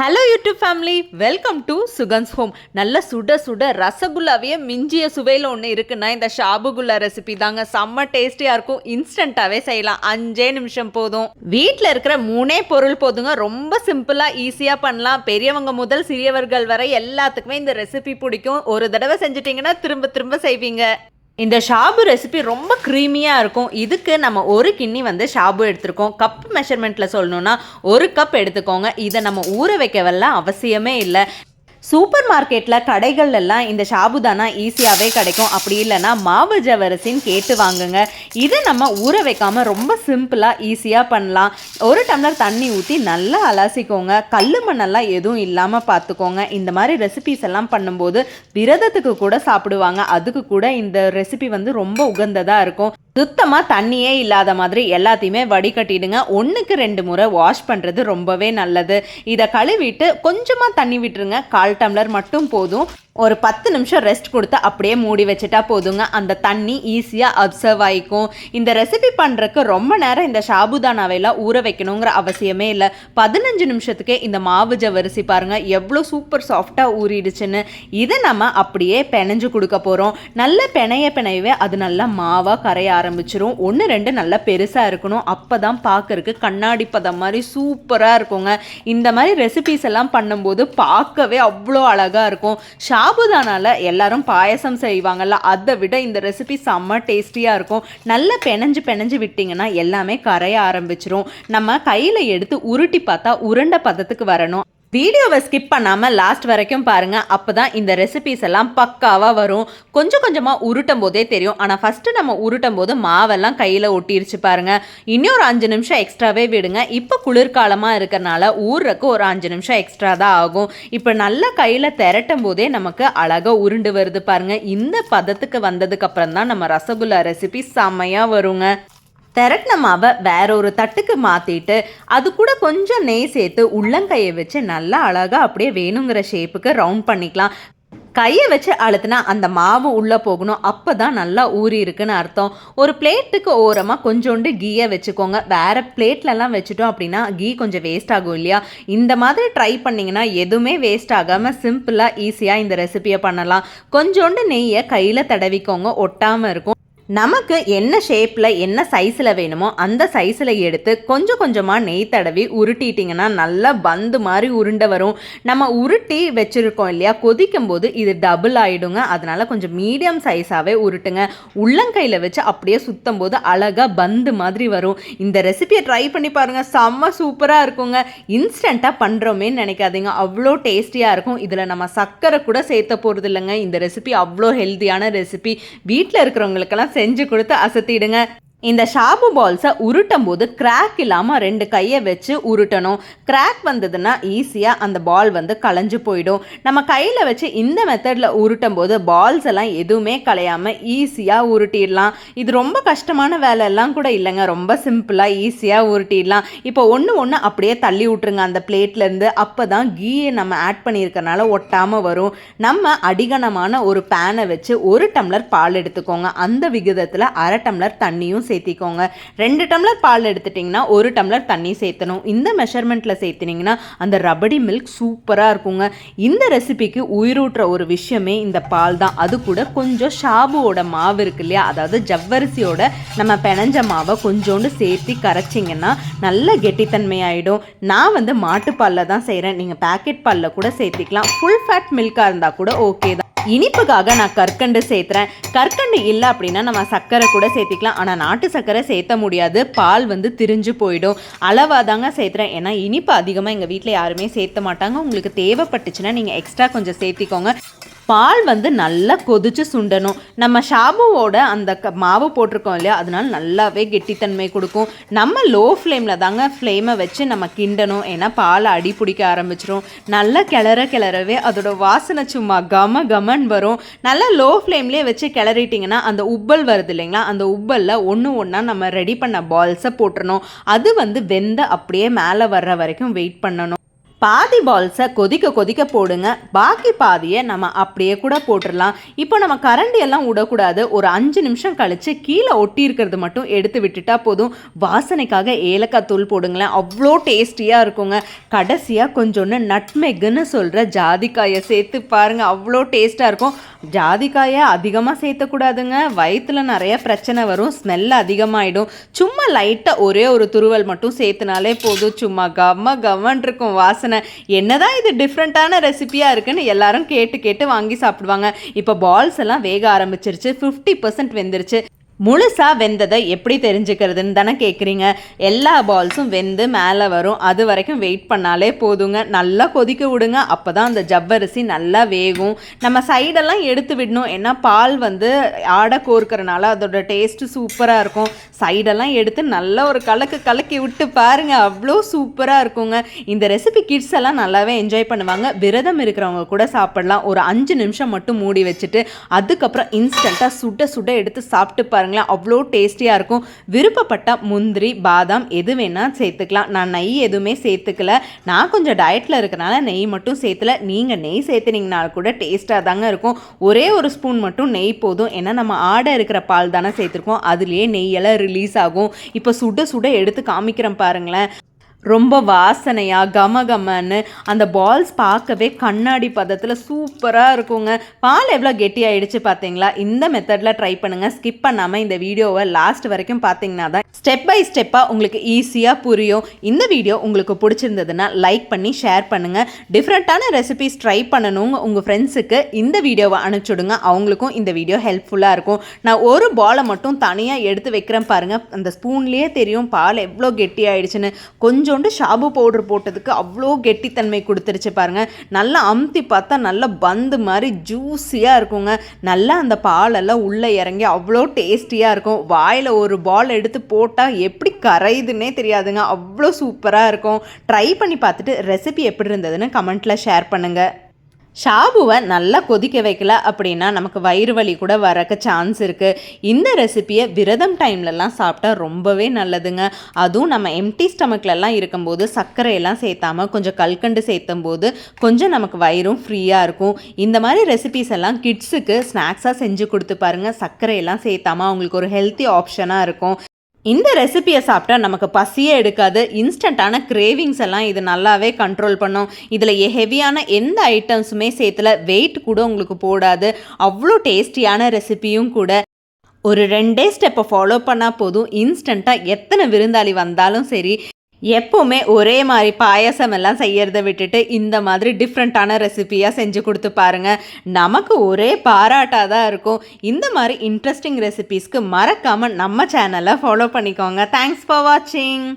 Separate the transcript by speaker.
Speaker 1: Hello YouTube family, welcome to Sugan's home. நல்ல சுட சுட ரசகுல்லாவே மிஞ்சிய சுவையில் ஒன்று இருக்குன்னா இந்த ஷாபுகுல்லா ரெசிபி தாங்க. செம்ம டேஸ்டியாக இருக்கும். இன்ஸ்டண்ட்டாகவே செய்யலாம். 5 நிமிஷம் போதும். வீட்டில் இருக்கிற 3 பொருள் போதுங்க. ரொம்ப சிம்பிளாக ஈஸியாக பண்ணலாம். பெரியவங்க முதல் சிறியவர்கள் வரை எல்லாத்துக்குமே இந்த ரெசிபி பிடிக்கும். ஒரு தடவை செஞ்சிட்டிங்கன்னா திரும்ப திரும்ப செய்வீங்க. இந்த ஷாபு ரெசிபி ரொம்ப க்ரீமியாக இருக்கும். இதுக்கு நம்ம ஒரு கிண்ணி ஷாபு எடுத்துருக்கோம். கப் மெஷர்மெண்ட்டில் சொல்லணுன்னா 1 கப் எடுத்துக்கோங்க. இதை நம்ம ஊற வைக்கவெல்லாம் அவசியமே இல்லை. சூப்பர் மார்க்கெட்டில் கடைகள்லாம் இந்த ஷாபுதானா ஈஸியாகவே கிடைக்கும். அப்படி இல்லைன்னா மாவு ஜவரிசின்னு கேட்டு வாங்குங்க. இதை நம்ம ஊற வைக்காமல் ரொம்ப சிம்பிளாக ஈஸியாக பண்ணலாம். 1 டம்ளர் தண்ணி ஊற்றி நல்லா அலசிக்கோங்க. கல் மண்ணெல்லாம் எதுவும் இல்லாமல் பார்த்துக்கோங்க. இந்த மாதிரி ரெசிபிஸ் எல்லாம் பண்ணும்போது விரதத்துக்கு கூட சாப்பிடுவாங்க. அதுக்கு கூட இந்த ரெசிபி ரொம்ப உகந்ததாக இருக்கும். சுத்தமாக தண்ணியே இல்லாத மாதிரி எல்லாத்தையுமே வடிகட்டிடுங்க. 1க்கு 2 முறை வாஷ் பண்ணுறது ரொம்பவே நல்லது. இதை கழுவிட்டு கொஞ்சமாக தண்ணி விட்டுருங்க. 1/4 டம்ளர் மட்டும் போதும். ஒரு 10 நிமிஷம் ரெஸ்ட் கொடுத்து அப்படியே மூடி வச்சுட்டா போதுங்க. அந்த தண்ணி ஈஸியாக அப்சர்வ் ஆகிக்கும். இந்த ரெசிபி பண்ணுறதுக்கு ரொம்ப நேரம் இந்த ஷாபுதானாவையெல்லாம் ஊற வைக்கணுங்கிற அவசியமே இல்லை. 15 நிமிஷத்துக்கே இந்த மாவு ஜவரிசி பாருங்கள் எவ்வளோ சூப்பர் சாஃப்டாக ஊறிடுச்சுன்னு. இதை நம்ம அப்படியே பிணைஞ்சு கொடுக்க போகிறோம். நல்ல பிணையவே அது நல்லா மாவாக கரைய ஆரம்பிச்சிரும். 1-2 நல்லா பெருசாக இருக்கணும். அப்போ தான் பார்க்கறதுக்கு கண்ணாடி பதம் மாதிரி சூப்பராக இருக்குங்க. இந்த மாதிரி ரெசிபிஸ் எல்லாம் பண்ணும்போது பார்க்கவே அவ்வளோ அழகாக இருக்கும். ஷாபுதானால எல்லாரும் பாயசம் செய்வாங்கல்ல, அதை விட இந்த ரெசிபி செம்ம டேஸ்டியாக இருக்கும். நல்லா பிணைஞ்சு விட்டிங்கன்னா எல்லாமே கரைய ஆரம்பிச்சிரும். நம்ம கையில் எடுத்து உருட்டி பார்த்தா உருண்டை பதத்துக்கு வரணும். வீடியோவை ஸ்கிப் பண்ணாமல் லாஸ்ட் வரைக்கும் பாருங்கள். அப்போ தான் இந்த ரெசிபிஸ் எல்லாம் பக்காவாக வரும். கொஞ்சமாக உருட்டும் போதே தெரியும். ஆனால் ஃபஸ்ட்டு நம்ம உருட்டும் போது மாவெல்லாம் கையில் ஒட்டிருச்சு பாருங்கள். இன்னொரு 5 நிமிஷம் எக்ஸ்ட்ராவே விடுங்க. இப்போ குளிர்காலமாக இருக்கிறனால ஊறுறக்கு ஒரு 5 நிமிஷம் எக்ஸ்ட்ரா தான் ஆகும். இப்போ நல்லா கையில் திரட்டும் போதே நமக்கு அழகாக உருண்டு வருது பாருங்கள். இந்த பதத்துக்கு வந்ததுக்கப்புறம் தான் நம்ம ரசகுல்லா ரெசிபி செம்மையாக வருங்க. திரட்டின மாவை வேற ஒரு தட்டுக்கு மாற்றிட்டு அது கூட கொஞ்சம் நெய் சேர்த்து உள்ளங்கையை வச்சு நல்லா அழகாக அப்படியே வேணுங்கிற ஷேப்புக்கு ரவுண்ட் பண்ணிக்கலாம். கையை வச்சு அழுத்தினா அந்த மாவு உள்ளே போகணும். அப்போ தான் நல்லா ஊறி இருக்குன்னு அர்த்தம். ஒரு பிளேட்டுக்கு ஓரமாக கொஞ்சோண்டு கீயை வச்சுக்கோங்க. வேறு பிளேட்லலாம் வச்சுட்டோம் அப்படின்னா கீ கொஞ்சம் வேஸ்ட் ஆகும் இல்லையா. இந்த மாதிரி ட்ரை பண்ணிங்கன்னா எதுவுமே வேஸ்ட் ஆகாமல் சிம்பிளாக ஈஸியாக இந்த ரெசிபியை பண்ணலாம். கொஞ்சோண்டு நெய்யை கையில் தடவிக்கோங்க, ஒட்டாமல் இருக்கும். நமக்கு என்ன ஷேப்பில் என்ன சைஸில் வேணுமோ அந்த சைஸில் எடுத்து கொஞ்சமாக நெய் தடவி உருட்டிட்டிங்கன்னா நல்லா பந்து மாதிரி உருண்டை வரும். நம்ம உருட்டி வச்சுருக்கோம் இல்லையா, கொதிக்கும் போது இது டபுள் ஆகிடுங்க. அதனால் கொஞ்சம் மீடியம் சைஸாகவே உருட்டுங்க. உள்ளங்கையில் வச்சு அப்படியே சுற்றும் போது அழகாக பந்து மாதிரி வரும். இந்த ரெசிபியை ட்ரை பண்ணி பாருங்கள், செம்ம சூப்பராக இருக்குங்க. இன்ஸ்டண்ட்டாக பண்ணுறோமேன்னு நினைக்காதீங்க, அவ்வளோ டேஸ்டியாக இருக்கும். இதில் நம்ம சர்க்கரை கூட சேர்த்த போகிறது இல்லைங்க. இந்த ரெசிபி அவ்வளோ ஹெல்த்தியான ரெசிபி. வீட்டில் இருக்கிறவங்களுக்கெல்லாம் செஞ்சு கொடுத்து அசத்திடுங்க. இந்த ஷாபு பால்ஸை உருட்டும் போது கிராக் இல்லாமல் 2 கையை வச்சு உருட்டணும். கிராக் வந்ததுன்னா ஈஸியாக அந்த பால் களைஞ்சு போயிடும். நம்ம கையில் வச்சு இந்த மெத்தடில் உருட்டும் போது பால்ஸ் எல்லாம் எதுவுமே களையாமல் ஈஸியாக உருட்டிடலாம். இது ரொம்ப கஷ்டமான வேலையெல்லாம் கூட இல்லைங்க. ரொம்ப சிம்பிளாக ஈஸியாக உருட்டிடலாம். இப்போ ஒன்று அப்படியே தள்ளி விட்டுருங்க அந்த பிளேட்லேருந்து. அப்போ தான் கீயை நம்ம ஆட் பண்ணியிருக்கனால ஒட்டாமல் வரும். நம்ம அடிகனமான ஒரு பேனை வச்சு 1 டம்ளர் பால் எடுத்துக்கோங்க. அந்த விகிதத்தில் 1/2 டம்ளர் தண்ணியும் சேர்த்திக்கோங்க. 2 டம்ளர் பால் எடுத்துட்டிங்கன்னா 1 டம்ளர் தண்ணி சேர்த்தணும். இந்த மெஷர்மெண்ட்டில் சேர்த்தினீங்கன்னா அந்த ரபடி மில்க் சூப்பராக இருக்குங்க. இந்த ரெசிபிக்கு உயிரூட்டுற ஒரு விஷயமே இந்த பால் தான். அது கூட கொஞ்சம் ஷாபுவோட மாவு இருக்கு இல்லையா, அதாவது ஜவ்வரிசியோட நம்ம பிணைஞ்ச மாவை கொஞ்சோண்டு சேர்த்து கரைச்சிங்கன்னா நல்ல கெட்டித்தன்மையாயிடும். நான் மாட்டுப்பாலில் தான் செய்கிறேன். நீங்கள் பேக்கெட் பாலில் கூட சேர்த்திக்கலாம். ஃபுல் ஃபேட் மில்காக இருந்தால் கூட ஓகே தான். இனிப்புக்காக நான் கற்கண்டு சேர்த்துறேன். கற்கண்டு இல்லை அப்படின்னா நம்ம சர்க்கரை கூட சேர்த்திக்கலாம். ஆனால் நாட்டு சர்க்கரை சேர்த்த முடியாது, பால் திரிஞ்சு போயிடும். அளவாக தாங்க சேர்த்துறேன். ஏன்னா இனிப்பு அதிகமாக எங்கள் வீட்டில் யாருமே சேர்த்த மாட்டாங்க. உங்களுக்கு தேவைப்பட்டுச்சுன்னா நீங்கள் எக்ஸ்ட்ரா கொஞ்சம் சேர்த்திக்கோங்க. பால் நல்லா கொதிச்சு சுண்டணும். நம்ம ஷாபுவோட அந்த மாவு போட்டிருக்கோம் இல்லையா, அதனால நல்லாவே கெட்டித்தன்மை கொடுக்கும். நம்ம லோ ஃப்ளேமில் தாங்க ஃப்ளேமை வச்சு நம்ம கிண்டணும். ஏன்னா பால் அடி பிடிக்க ஆரம்பிச்சிரும். நல்லா கிளறவே அதோட வாசனை சும்மா கமன் வரும். நல்லா லோ ஃப்ளேம்லேயே வச்சு கிளறிட்டிங்கன்னா அந்த உப்பல் வருது இல்லைங்களா, அந்த உப்பலில் ஒன்றா நம்ம ரெடி பண்ண பால்ஸை போட்டுறணும். அது வெந்த அப்படியே மேலே வர்ற வரைக்கும் வெயிட் பண்ணணும். பாதி பால்ஸை கொதிக்க போடுங்க, பாக்கி பாதியை நம்ம அப்படியே கூட போட்டுடலாம். இப்போ நம்ம கரண்டி எல்லாம் விடக்கூடாது. ஒரு 5 நிமிஷம் கழித்து கீழே ஒட்டி இருக்கிறது மட்டும் எடுத்து விட்டுட்டா போதும். வாசனைக்காக ஏலக்காய் தூள் போடுங்களேன், அவ்வளோ டேஸ்டியாக இருக்குங்க. கடைசியாக கொஞ்சோன்னு நட்மெக்குன்னு சொல்கிற ஜாதிக்காயை சேர்த்து பாருங்கள், அவ்வளோ டேஸ்ட்டாக இருக்கும். ஜாதிக்காயை அதிகமாக சேர்த்தக்கூடாதுங்க, வயிற்றில் நிறைய பிரச்சனை வரும், ஸ்மெல் அதிகமாகிடும். சும்மா லைட்டாக ஒரே ஒரு துருவல் மட்டும் சேர்த்துனாலே போதும், சும்மா கம்மன் இருக்கும் வாசனை. என்னதான் இது டிஃப்ரெண்ட்டான ரெசிபியாக இருக்குன்னு எல்லாரும் கேட்டு வாங்கி சாப்பிடுவாங்க. இப்போ பால்ஸ் எல்லாம் வேக ஆரம்பிச்சிருச்சு, 50% வெந்துருச்சு. முழுசாக வெந்ததை எப்படி தெரிஞ்சுக்கிறதுன்னு தானே கேட்குறீங்க. எல்லா பால்ஸும் வெந்து மேலே வரும், அது வரைக்கும் வெயிட் பண்ணாலே போதுங்க. நல்லா கொதிக்க விடுங்க, அப்போ தான் அந்த ஜவ்வரிசி நல்லா வேகும். நம்ம சைடெல்லாம் எடுத்து விடணும், ஏன்னா பால் ஆடை கோர்க்கறனால அதோட டேஸ்ட்டு சூப்பராக இருக்கும். சைடெல்லாம் எடுத்து நல்லா ஒரு கலக்கி விட்டு பாருங்கள், அவ்வளோ சூப்பராக இருக்குங்க. இந்த ரெசிபி கிட்ஸ் எல்லாம் நல்லாவே என்ஜாய் பண்ணுவாங்க. விரதம் இருக்கிறவங்க கூட சாப்பிடலாம். ஒரு 5 நிமிஷம் மட்டும் மூடி வச்சுட்டு அதுக்கப்புறம் இன்ஸ்டண்ட்டாக சுட எடுத்து சாப்பிட்டு பாருங்கள், அவ்வளோ டேஸ்டியாக இருக்கும். விருப்பப்பட்ட முந்திரி பாதாம் எது வேணால் சேர்த்துக்கலாம். நான் நெய் எதுவுமே சேர்த்துக்கல, நான் கொஞ்சம் டயட்டில் இருக்கிறனால நெய் மட்டும் சேர்த்துல. நீங்கள் நெய் சேர்த்துனீங்கனால கூட டேஸ்ட்டாக தாங்க இருக்கும். ஒரே ஒரு ஸ்பூன் மட்டும் நெய் போதும், ஏன்னா நம்ம ஆடை இருக்கிற பால் தானே சேர்த்துருக்கோம், அதுலேயே நெய்யெல்லாம் ரிலீஸ் ஆகும். இப்போ சுட எடுத்து காமிக்கிறேன் பாருங்களேன். ரொம்ப வாசனையாக கமன்னு அந்த பால்ஸ் பார்க்கவே கண்ணாடி பதத்தில் சூப்பராக இருக்குங்க. பால் எவ்வளோ கெட்டியாயிடுச்சு பார்த்தீங்களா? இந்த மெத்தடில் ட்ரை பண்ணுங்கள். ஸ்கிப் பண்ணாமல் இந்த வீடியோவை லாஸ்ட் வரைக்கும் பார்த்தீங்கன்னா தான் ஸ்டெப் பை ஸ்டெப்பாக உங்களுக்கு ஈஸியாக புரியும். இந்த வீடியோ உங்களுக்கு பிடிச்சிருந்ததுன்னா லைக் பண்ணி ஷேர் பண்ணுங்கள். டிஃப்ரெண்ட்டான ரெசிபிஸ் ட்ரை பண்ணணும் உங்கள் ஃப்ரெண்ட்ஸுக்கு இந்த வீடியோவை அனுப்பிச்சுடுங்க, அவங்களுக்கும் இந்த வீடியோ ஹெல்ப்ஃபுல்லாக இருக்கும். நான் ஒரு பாலை மட்டும் தனியாக எடுத்து வைக்கிறேன் பாருங்கள், அந்த ஸ்பூன்லேயே தெரியும் பால் எவ்வளோ கெட்டியாயிடுச்சுன்னு. கொஞ்சோண்டு ஷாபு பவுடர் போட்டதுக்கு அவ்வளோ கெட்டித்தன்மை கொடுத்துருச்சு பாருங்கள். நல்லா அமுத்தி பார்த்தா நல்லா பந்து மாதிரி ஜூஸியாக இருக்குங்க. நல்லா அந்த பாலெல்லாம் உள்ளே இறங்கி அவ்வளோ டேஸ்டியாக இருக்கும். வாயில் ஒரு பால் எடுத்து போட்டால் எப்படி கரையுதுன்னே தெரியாதுங்க, அவ்வளோ சூப்பராக இருக்கும். ட்ரை பண்ணி பார்த்துட்டு ரெசிபி எப்படி இருந்ததுன்னு கமெண்ட்டில் ஷேர் பண்ணுங்கள். ஷாபுவை நல்லா கொதிக்க வைக்கல அப்படின்னா நமக்கு வயிறு வலி கூட வரக்க சான்ஸ் இருக்குது. இந்த ரெசிப்பியை விரதம் டைம்லலாம் சாப்பிட்டா ரொம்பவே நல்லதுங்க. அதுவும் நம்ம எம்டி ஸ்டமக்லலாம் இருக்கும்போது சர்க்கரையெல்லாம் சேர்த்தாமல் கொஞ்சம் கல்கண்டு சேர்த்தும் போது கொஞ்சம் நமக்கு வயிறும் ஃப்ரீயாக இருக்கும். இந்த மாதிரி ரெசிபிஸ் எல்லாம் கிட்ஸுக்கு ஸ்நாக்ஸாக செஞ்சு கொடுத்து பாருங்கள், சர்க்கரையெல்லாம் சேர்த்தாமல் அவங்களுக்கு ஒரு ஹெல்த்தி ஆப்ஷனாக இருக்கும். இந்த ரெசிபியை சாப்பிட்டா நமக்கு பசியே எடுக்காது. இன்ஸ்டண்ட்டான கிரேவிங்ஸ் எல்லாம் இது நல்லாவே கண்ட்ரோல் பண்ணும். இதில் ஹெவியான எந்த ஐட்டம்ஸுமே சேர்த்துல, வெயிட் கூட உங்களுக்கு போடாது. அவ்வளோ டேஸ்டியான ரெசிபியும் கூட. ஒரு 2 ஸ்டெப்பை ஃபாலோ பண்ணால் போதும், இன்ஸ்டண்ட்டாக எத்தனை விருந்தாளி வந்தாலும் சரி எப்போவுமே ஒரே மாதிரி பாயசம் எல்லாம் செய்யறதை விட்டுட்டு இந்த மாதிரி டிஃப்ரெண்ட்டான ரெசிபியாக செஞ்சு கொடுத்து பாருங்கள், நமக்கு ஒரே பாராட்டாக தான் இருக்கும். இந்த மாதிரி இன்ட்ரெஸ்டிங் ரெசிபீஸ்க்கு மறக்காமல் நம்ம சேனலை ஃபாலோ பண்ணிக்கோங்க. தேங்க்ஸ் ஃபார் வாட்சிங்.